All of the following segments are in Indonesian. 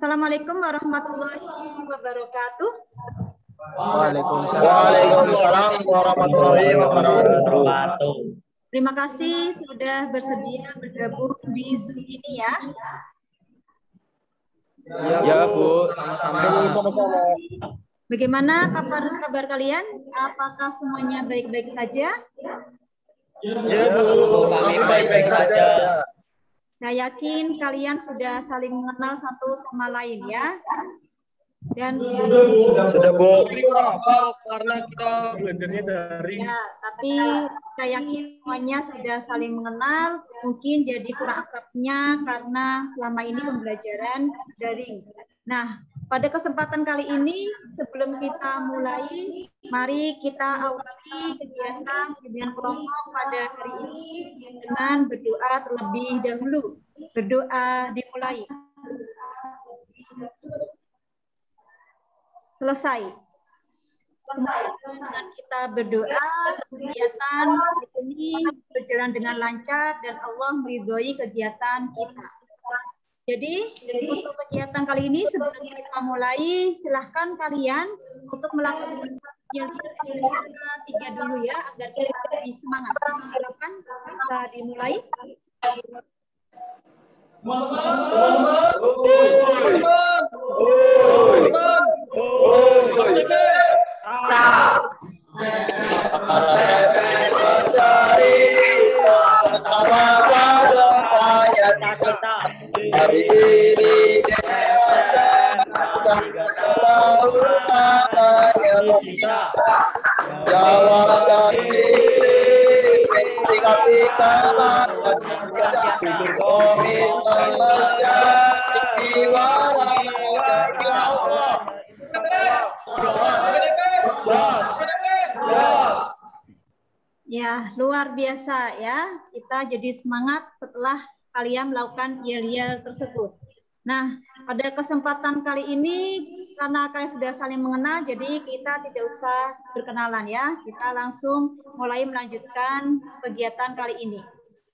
Assalamualaikum warahmatullahi wabarakatuh. Waalaikumsalam warahmatullahi wabarakatuh. Terima kasih sudah bersedia bergabung di Zoom ini ya. Ya Bu, sama-sama. Bagaimana kabar kalian? Apakah semuanya baik-baik saja? Ya Bu, kami baik-baik saja. Saya yakin kalian sudah saling mengenal satu sama lain ya. Dan sudah Bu. Karena kita belajarnya dari. Ya, tapi saya yakin semuanya sudah saling mengenal. Mungkin jadi kurang akrabnya karena selama ini pembelajaran daring. Nah, pada kesempatan kali ini, sebelum kita mulai, mari kita awali kegiatan pimpinan kelompok pada hari ini dengan berdoa terlebih dahulu. Berdoa dimulai. Selesai. Dengan kita berdoa, kegiatan ini berjalan dengan lancar dan Allah meridhoi kegiatan kita. Jadi untuk kegiatan kali ini sebelum kita mulai, silahkan kalian untuk melakukan yang 3 dulu ya agar kita lebih semangat. Silakan bisa dimulai. Hari ini jawab Ya, luar biasa ya. Kita jadi semangat setelah kalian melakukan yel-yel tersebut. Nah, pada kesempatan kali ini, karena kalian sudah saling mengenal, jadi kita tidak usah berkenalan ya. Kita langsung mulai melanjutkan kegiatan kali ini.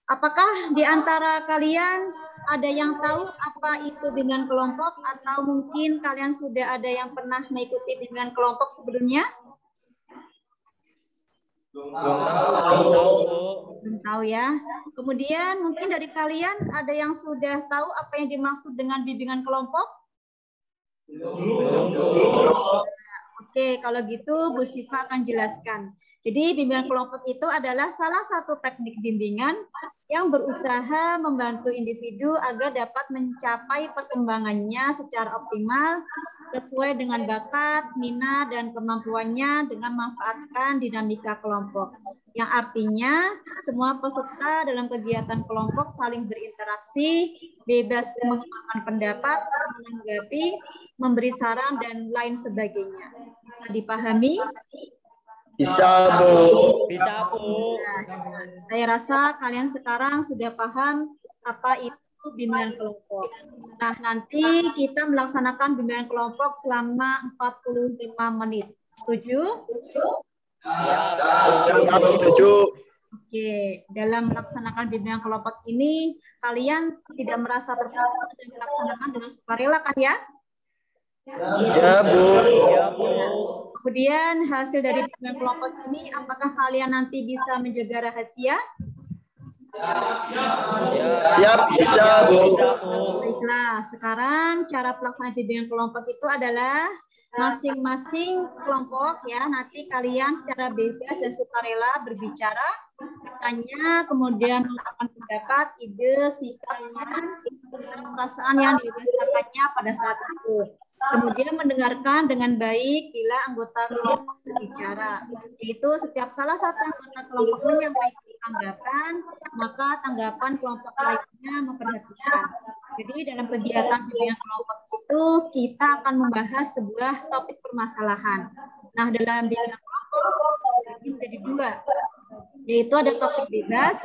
Apakah di antara kalian ada yang tahu apa itu bimbingan kelompok, atau mungkin kalian sudah ada yang pernah mengikuti bimbingan kelompok sebelumnya? Belum tahu ya. Kemudian mungkin dari kalian ada yang sudah tahu apa yang dimaksud dengan bimbingan kelompok? Oke, kalau gitu Bu Siva akan jelaskan. Jadi bimbingan kelompok itu adalah salah satu teknik bimbingan yang berusaha membantu individu agar dapat mencapai perkembangannya secara optimal sesuai dengan bakat, minat, dan kemampuannya dengan memanfaatkan dinamika kelompok. Yang artinya semua peserta dalam kegiatan kelompok saling berinteraksi, bebas mengungkapkan pendapat, menanggapi, memberi saran, dan lain sebagainya. Bisa dipahami? Bisa Bu. Bisa Bu. Nah, saya rasa kalian sekarang sudah paham apa itu bimbingan kelompok. Nah, nanti kita melaksanakan bimbingan kelompok selama 45 menit. Setuju? Siap, setuju. Oke, dalam melaksanakan bimbingan kelompok ini, kalian tidak merasa terpaksa dan melaksanakan dengan sukarela kan ya? Ya Bu. Kemudian hasil dari bimbingan kelompok ini, apakah kalian nanti bisa menjaga rahasia? Siap, bisa Bu. Baiklah, sekarang cara pelaksanaan bimbingan kelompok itu adalah masing-masing kelompok ya, nanti kalian secara bebas dan sukarela berbicara, bertanya, kemudian mengungkapkan pendapat, ide, sikapnya, tentang perasaan yang dirasakannya pada saat itu. Kemudian mendengarkan dengan baik bila anggota kelompok berbicara. Yaitu setiap salah satu anggota kelompok menyampaikan tanggapan, maka tanggapan kelompok lainnya memperhatikan. Jadi dalam kegiatan bimbingan kelompok itu kita akan membahas sebuah topik permasalahan. Nah, dalam bimbingan kelompok dibagi menjadi 2. Yaitu ada topik bebas,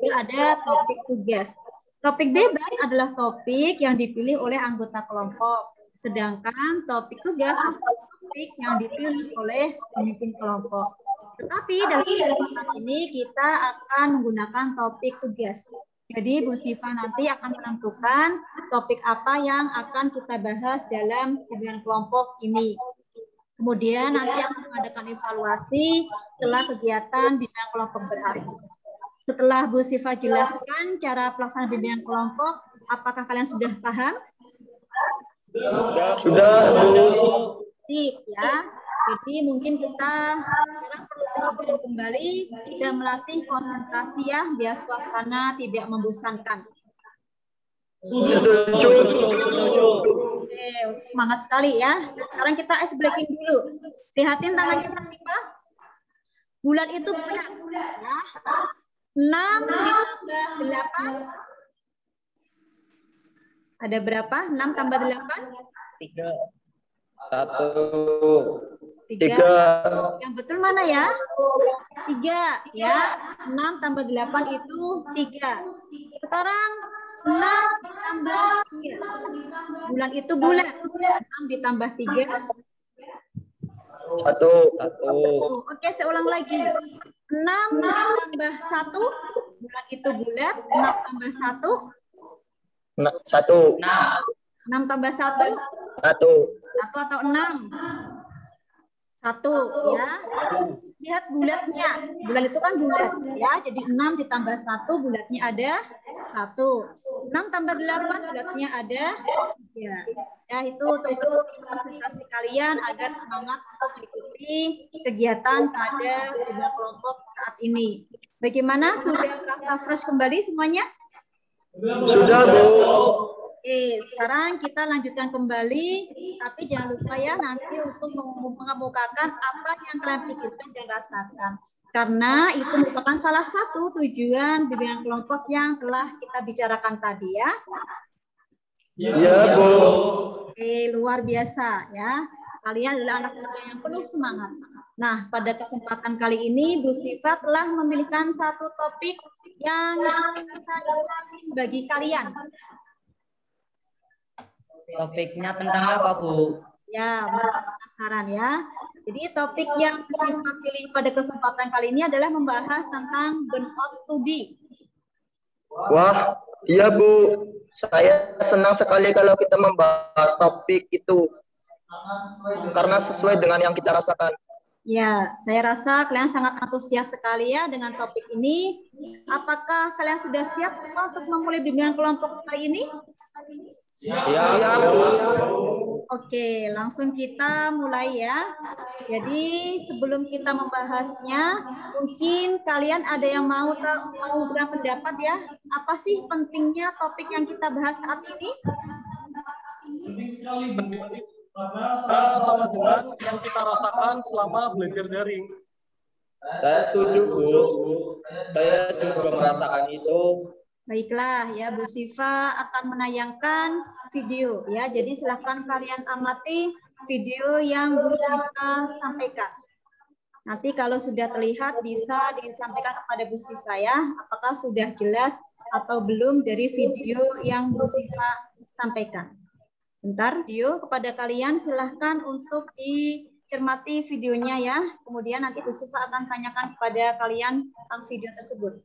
ada topik tugas. Topik bebas adalah topik yang dipilih oleh anggota kelompok. Sedangkan topik tugas adalah topik yang dipilih oleh pemimpin kelompok. Tetapi dalam kesempatan ini kita akan menggunakan topik tugas. Jadi Bu Siva nanti akan menentukan topik apa yang akan kita bahas dalam bimbingan kelompok ini. Kemudian nanti akan mengadakan evaluasi setelah kegiatan bimbingan kelompok berakhir. Setelah Bu Siva jelaskan cara pelaksanaan bimbingan kelompok, apakah kalian sudah paham? Sudah, Bu. Sip ya. Jadi mungkin kita sekarang perlu coba kembali tidak melatih konsentrasi ya, biar suasana tidak membosankan. Setuju. Oke, semangat sekali ya. Sekarang kita ice breaking dulu. Lihatin tangannya Mas Siva. Bulan itu berat ya. 6 ditambah 8. Ada berapa? 6 tambah 8? 3. 1. 3. 3. Yang betul mana ya? 3 ya. 6 tambah 8 itu 3. Sekarang 6 ditambah 3. Bulan itu bulat. 6 ditambah 3. 1. Oke, saya ulang lagi. 6 ditambah 1. Bulan itu bulat. 6 tambah 1. 1. 6 tambah 1. 1. 1 atau 6? 1 ya. Lihat bulatnya. Bulan itu kan bulat ya. Jadi 6 ditambah 1 bulatnya ada 1. 6 tambah 8 bulatnya ada 3. Ya, itu untuk konsentrasi kalian agar semangat untuk mengikuti kegiatan pada bimbingan kelompok saat ini. Bagaimana? Sudah merasa fresh kembali semuanya? Sudah, Bu. Oke, sekarang kita lanjutkan kembali, tapi jangan lupa ya nanti untuk mengemukakan apa yang kalian pikirkan dan rasakan. Karena itu merupakan salah satu tujuan bimbingan kelompok yang telah kita bicarakan tadi ya. Iya, Bu. Oke, luar biasa ya. Kalian adalah anak muda yang penuh semangat. Nah, pada kesempatan kali ini Bu Siva telah memilihkan satu topik yang sangat penting bagi kalian. Topiknya tentang apa, Bu? Ya, masih penasaran ya. Jadi topik yang Siva pilih pada kesempatan kali ini adalah membahas tentang burnout studi. Wah, iya, Bu. Saya senang sekali kalau kita membahas topik itu. Karena sesuai dengan yang kita rasakan. Ya, saya rasa kalian sangat antusias sekali ya dengan topik ini. Apakah kalian sudah siap semua untuk memulai bimbingan kelompok kali ini? Siap, Bu. Oke, langsung kita mulai ya. Jadi sebelum kita membahasnya, mungkin kalian ada yang mau berpendapat ya? Apa sih pentingnya topik yang kita bahas saat ini? Sama dengan yang kita rasakan selama belajar daring. Saya setuju, Bu. Saya juga merasakan itu. Baiklah ya, Bu Siva akan menayangkan video ya. Jadi silahkan kalian amati video yang Bu Siva sampaikan. Nanti kalau sudah terlihat bisa disampaikan kepada Bu Siva ya. Apakah sudah jelas atau belum dari video yang Bu Siva sampaikan. Bentar, video kepada kalian silahkan untuk dicermati videonya ya. Kemudian nanti Bu Siva akan tanyakan kepada kalian tentang video tersebut.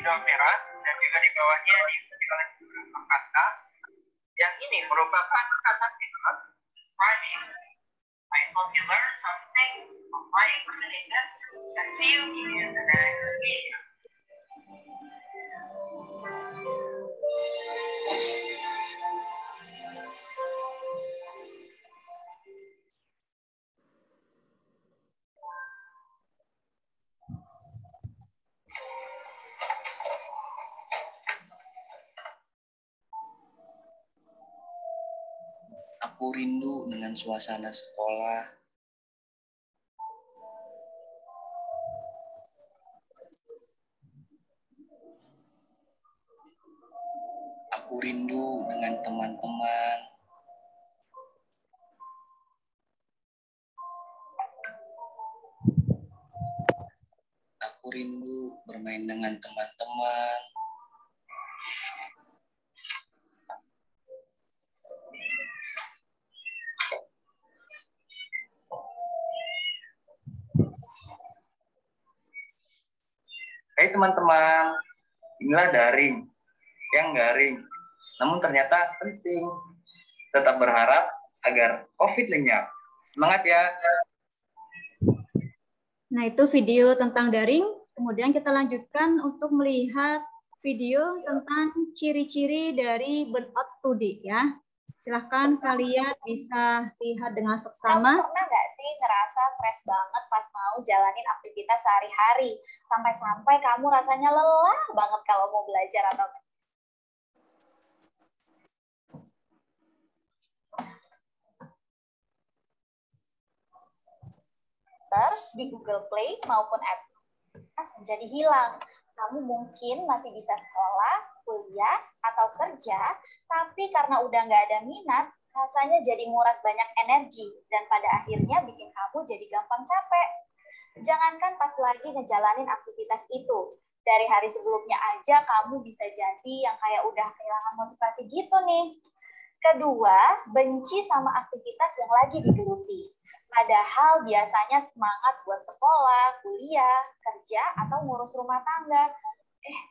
Hidung merah dan juga di bawahnya diikuti oleh beberapa kata yang ini merupakan kata sifat rhyming. I hope you learn something of my explanation and see you in the next video. Aku rindu dengan suasana sekolah. Aku rindu dengan teman-teman. Aku rindu bermain dengan teman-teman. Hai teman-teman, inilah daring yang garing, namun ternyata penting. Tetap berharap agar COVID lenyap. Semangat ya. Nah, itu video tentang daring. Kemudian kita lanjutkan untuk melihat video tentang ciri-ciri dari burnout study ya. Silahkan kalian bisa lihat dengan seksama. Kamu pernah nggak sih ngerasa stres banget pas mau jalanin aktivitas sehari-hari? Sampai-sampai kamu rasanya lelah banget kalau mau belajar atau di Google Play maupun apps menjadi hilang. Kamu mungkin masih bisa sekolah, kuliah, atau kerja, tapi karena udah nggak ada minat, rasanya jadi nguras banyak energi, dan pada akhirnya bikin kamu jadi gampang capek. Jangankan pas lagi ngejalanin aktivitas itu, dari hari sebelumnya aja kamu bisa jadi yang kayak udah kehilangan motivasi gitu nih. Kedua, benci sama aktivitas yang lagi digeluti. Padahal biasanya semangat buat sekolah, kuliah, kerja, atau ngurus rumah tangga.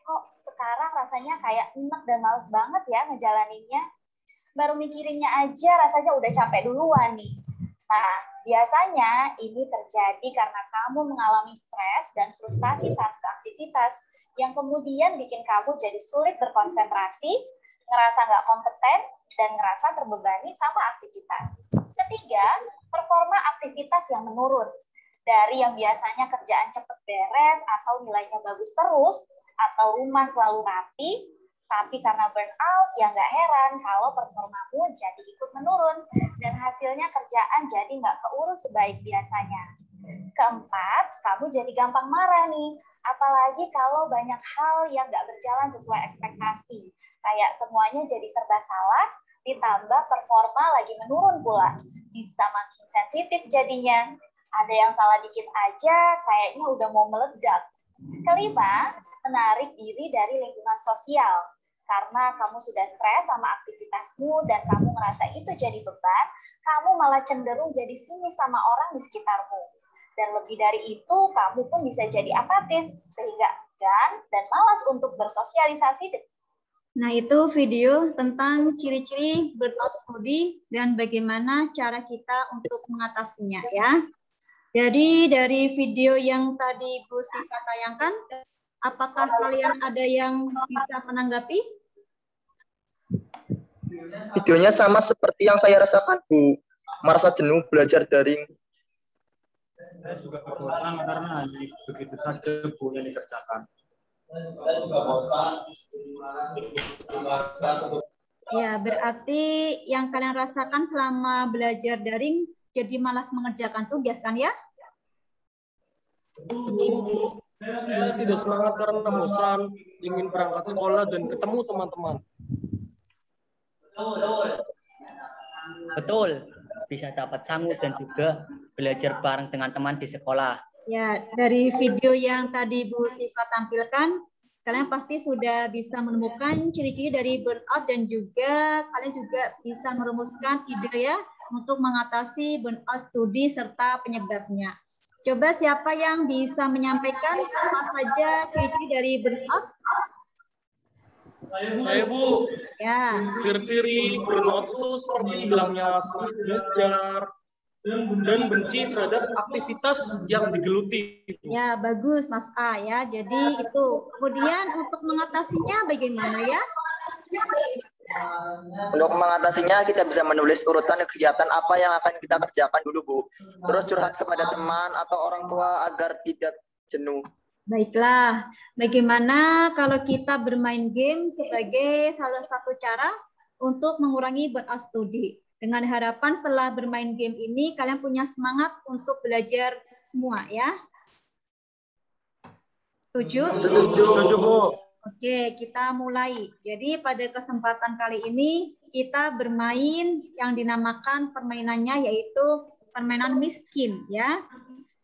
Kok sekarang rasanya kayak enak dan males banget ya ngejalaninnya. Baru mikirinnya aja rasanya udah capek duluan nih. Nah, biasanya ini terjadi karena kamu mengalami stres dan frustasi saat beraktivitas, yang kemudian bikin kamu jadi sulit berkonsentrasi, ngerasa nggak kompeten, dan ngerasa terbebani sama aktivitas. Ketiga, performa aktivitas yang menurun. Dari yang biasanya kerjaan cepet beres atau nilainya bagus terus, atau rumah selalu rapi, tapi karena burnout, ya nggak heran kalau performamu jadi ikut menurun, dan hasilnya kerjaan jadi nggak keurus sebaik biasanya. Keempat, kamu jadi gampang marah nih, apalagi kalau banyak hal yang nggak berjalan sesuai ekspektasi, kayak semuanya jadi serba salah, ditambah performa lagi menurun pula, bisa makin sensitif jadinya. Ada yang salah dikit aja, kayaknya udah mau meledak. Kelima, menarik diri dari lingkungan sosial. Karena kamu sudah stres sama aktivitasmu dan kamu ngerasa itu jadi beban, kamu malah cenderung jadi sinis sama orang di sekitarmu. Dan lebih dari itu, kamu pun bisa jadi apatis, sehingga enggan dan malas untuk bersosialisasi. Nah, itu video tentang ciri-ciri burnout study dan bagaimana cara kita untuk mengatasinya ya. Jadi dari video yang tadi Bu Siva tayangkan, apakah kalian ada yang bisa menanggapi? Videonya sama seperti yang saya rasakan, Bu. Merasa jenuh belajar daring. Saya juga bosan karena begitu saja Bu yang dikerjakan. Ya, berarti yang kalian rasakan selama belajar daring jadi malas mengerjakan tugas kan ya? Saya tidak semangat karena bosan, ingin berangkat sekolah dan ketemu teman-teman. Betul, bisa dapat sangu dan juga belajar bareng dengan teman di sekolah. Ya, dari video yang tadi Bu Siva tampilkan, kalian pasti sudah bisa menemukan ciri-ciri dari burnout dan juga kalian juga bisa merumuskan ide ya untuk mengatasi burnout studi serta penyebabnya. Coba siapa yang bisa menyampaikan apa saja ciri-ciri dari burnout? Saya, Bu. Ya. Ciri-ciri burnout itu seperti hilangnya semangat belajar dan benci terhadap aktivitas yang digeluti. Ya, bagus Mas A ya. Jadi itu. Kemudian untuk mengatasinya bagaimana ya? Untuk mengatasinya kita bisa menulis urutan kegiatan apa yang akan kita kerjakan dulu, Bu. Terus curhat kepada teman atau orang tua agar tidak jenuh. Baiklah, bagaimana kalau kita bermain game sebagai salah satu cara untuk mengurangi burnout studi? Dengan harapan setelah bermain game ini kalian punya semangat untuk belajar semua ya. Setuju? Setuju, Bu. Oke, kita mulai. Jadi pada kesempatan kali ini kita bermain yang dinamakan permainannya yaitu permainan miskin ya.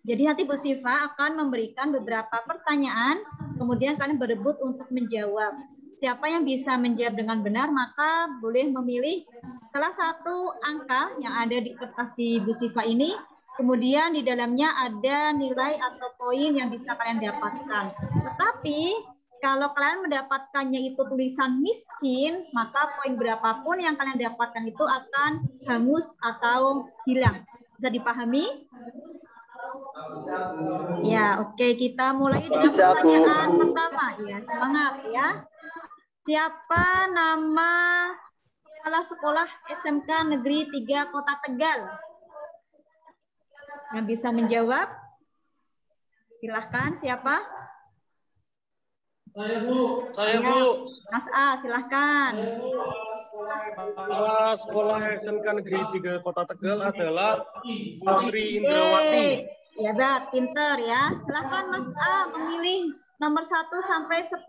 Jadi nanti Bu Siva akan memberikan beberapa pertanyaan, kemudian kalian berebut untuk menjawab. Siapa yang bisa menjawab dengan benar, maka boleh memilih salah satu angka yang ada di kertas di Bu Siva ini, kemudian di dalamnya ada nilai atau poin yang bisa kalian dapatkan. Tetapi kalau kalian mendapatkannya itu tulisan miskin, maka poin berapapun yang kalian dapatkan itu akan hangus atau hilang. Bisa dipahami? Ya, oke. Kita mulai dengan pertanyaan pertama. Ya, semangat ya. Siapa nama kepala sekolah SMK Negeri 3 Kota Tegal? Yang bisa menjawab? Silahkan, siapa? Saya, Bu. Saya, Ya. Bu. Mas A, silahkan. Kepala sekolah SMK Negeri 3 Kota Tegal adalah Putri Indrawati. Ya, Bat, pinter ya. Silahkan Mas A memilih nomor 1 sampai 10.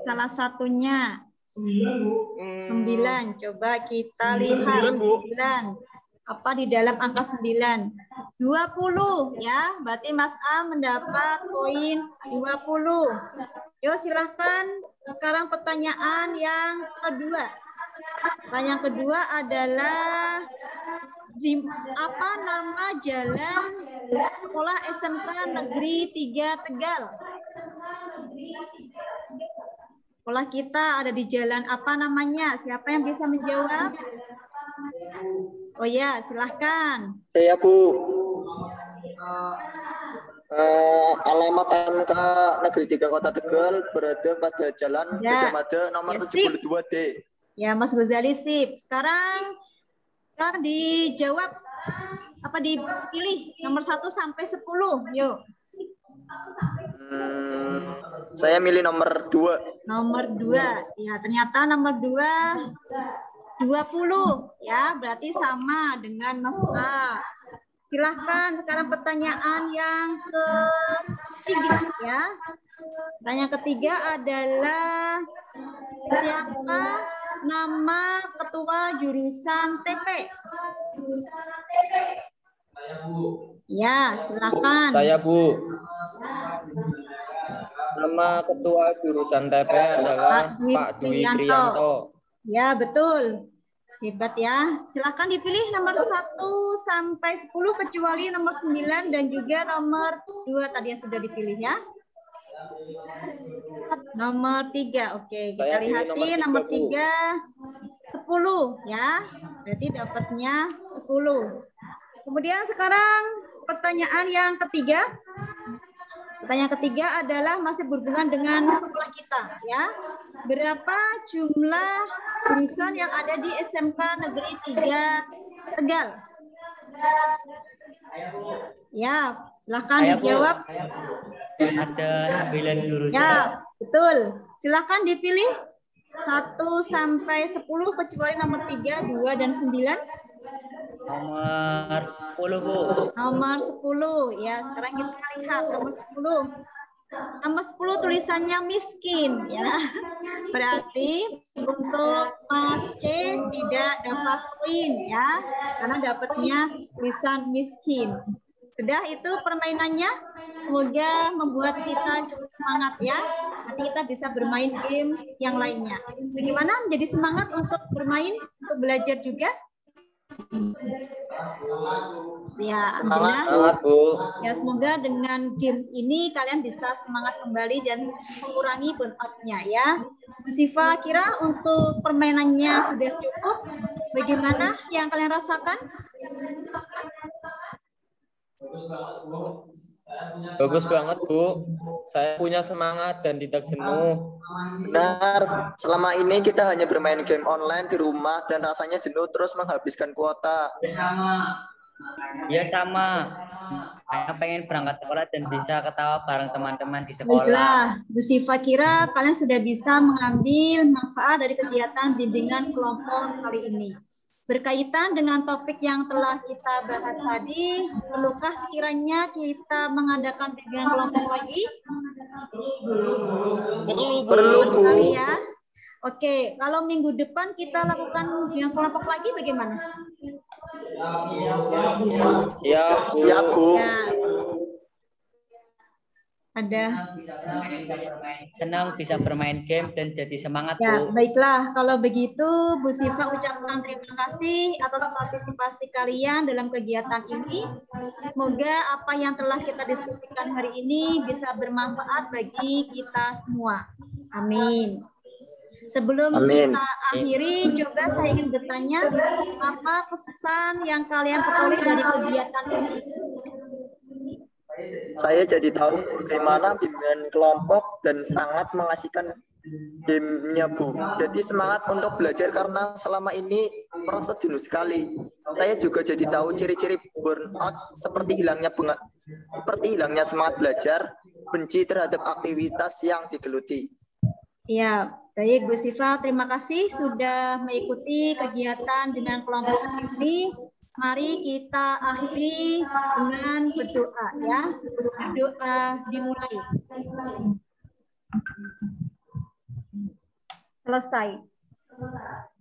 Salah satunya. 9. Coba kita lihat. 9. Apa di dalam angka 9? 20 ya. Berarti Mas A mendapat poin 20. Yuk silahkan. Sekarang pertanyaan yang kedua. Pertanyaan kedua adalah apa nama jalan sekolah SMK Negeri 3 Tegal? Sekolah kita ada di jalan apa namanya? Siapa yang bisa menjawab? Oh ya, silahkan. Saya, Bu. Alamat MK Negeri 3 Kota Tegal berada pada Jalan Gajah Mada nomor 72D. Ya, Mas Ghazali sip. Sekarang dijawab apa dipilih nomor 1 sampai 10. Yuk. Saya milih nomor 2. Nomor 2. Ya, ternyata nomor 2 20 ya, berarti sama dengan Mas A. Silahkan sekarang pertanyaan yang ketiga ya. Pertanyaan ketiga adalah siapa nama ketua jurusan TP? Ya, silahkan. Saya, Bu. Nama ketua jurusan TP adalah Pak Dwi Trianto. Ya, betul. Hebat ya. Silakan dipilih nomor 1 sampai 10 kecuali nomor 9 dan juga nomor 2 tadi yang sudah dipilih ya. Nomor 3. Oke, kita lihatin nomor 3 10 ya. Berarti dapatnya 10. Kemudian sekarang pertanyaan yang ketiga. Pertanyaan ketiga adalah masih berhubungan dengan sekolah kita ya. Berapa jumlah jurusan yang ada di SMK Negeri 3 Tegal? Ya, silahkan dijawab. Ada 9 jurusan. Ya, betul. Silahkan dipilih 1 sampai 10 kecuali nomor 3, 2, dan 9. Nomor 10, Bu. Nomor 10 ya. Sekarang kita lihat nomor 10. Nomor 10 tulisannya miskin ya. Berarti untuk Mas C tidak dapat poin ya. Karena dapatnya tulisan miskin. Sudah itu permainannya. Semoga membuat kita cukup semangat ya. Nanti kita bisa bermain game yang lainnya. Bagaimana menjadi semangat untuk bermain, untuk belajar juga? Ya, Semangat, Bu. ya semoga dengan game ini kalian bisa semangat kembali dan mengurangi burnout-nya ya. Bu Siva kira untuk permainannya sudah cukup. Bagaimana yang kalian rasakan? Bagus banget, Bu. Saya punya semangat dan tidak jenuh. Benar, selama ini kita hanya bermain game online di rumah dan rasanya jenuh terus menghabiskan kuota. Ya sama. Saya pengen berangkat sekolah dan bisa ketawa bareng teman-teman di sekolah. Baiklah, Bu Siva kira kalian sudah bisa mengambil manfaat dari kegiatan bimbingan kelompok kali ini. Berkaitan dengan topik yang telah kita bahas tadi, perlukah sekiranya kita mengadakan bimbingan kelompok lagi? Perlu, Bu. Sekali ya. Oke, kalau minggu depan kita lakukan bimbingan kelompok lagi bagaimana? Siap, Bu. Siap, Bu. Ya. Ada. Senang bisa bermain game dan jadi semangat, Ya, Bu. baiklah. Kalau begitu, Bu Siva ucapkan terima kasih atas partisipasi kalian dalam kegiatan ini. Semoga apa yang telah kita diskusikan hari ini bisa bermanfaat bagi kita semua. Amin. Sebelum Amin. kita akhiri, coba saya ingin bertanya, apa pesan yang kalian peroleh dari kegiatan ini? Saya jadi tahu bagaimana bimbingan kelompok dan sangat mengasihkan gamenya, Bu. Jadi semangat untuk belajar karena selama ini merasa jenuh sekali. Saya juga jadi tahu ciri-ciri burnout seperti hilangnya semangat belajar, benci terhadap aktivitas yang digeluti. Ya, baik Bu Siva, terima kasih sudah mengikuti kegiatan dengan kelompok ini. Mari kita akhiri dengan berdoa ya. Berdoa dimulai. Selesai.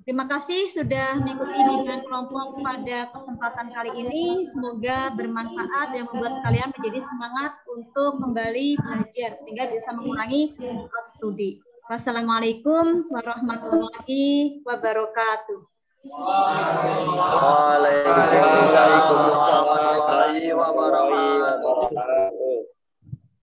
Terima kasih sudah mengikuti bimbingan kelompok pada kesempatan kali ini. Semoga bermanfaat dan membuat kalian menjadi semangat untuk kembali belajar sehingga bisa mengurangi burnout studi. Wassalamualaikum warahmatullahi wabarakatuh. Waalaikumsalam warahmatullahi wabarakatuh.